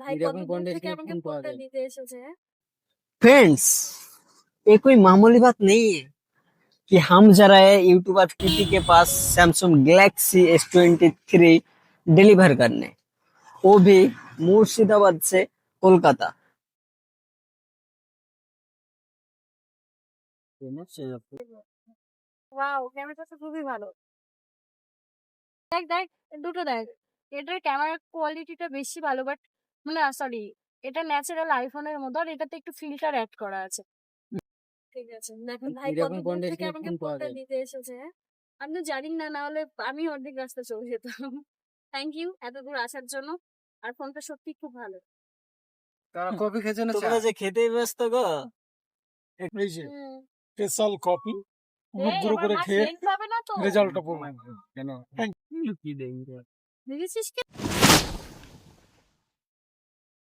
ভাই এরকম কত দূর content থেকে में আমাকে कौन पा ফোনটা रहे দিতে एसेছে। फ्रेंड्स, ये कोई मामूली बात नहीं है कि हम जा रहे हैं यूट्यूबर कृति के पास सैमसंग गैलेक्सी S23 डिलीवर करने, वो भी मुर्शिदाबाद से कोलकाता। फेमस है आपको ওয়াও ক্যামেরাটা তো খুবই ভালো। দেখ দেখ দুটো দেখ। এটার ক্যামেরার কোয়ালিটিটা বেশি ভালো বাট মানে সরি এটা ন্যাচারাল আইফোনের মতো আর এটাতে একটু ফিল্টার অ্যাড করা আছে। ঠিক আছে দেখুন ভাই কত এরকম দূর content থেকে में আমাকে कौन पा ফোনটা रहे দিতে এসেছে। আমি তো জানি না হলে আমি অর্ধেক রাস্তা চলে যেতাম। থ্যাংক ইউ এত দূর আসার জন্য। আর ফোনটা সত্যি খুব ভালো। তারা কফি খেয়েছে না চা তোমরা যে খেতে ব্যস্ত গো। এই যে হুম। স্পেশাল কফি মুখ এই, গুঁড়ো এবার করে মা খেয়ে সেন্ট পাবে না তো? রেজাল্টটা পড়বো কেন की देंगे দেখেছিস কি?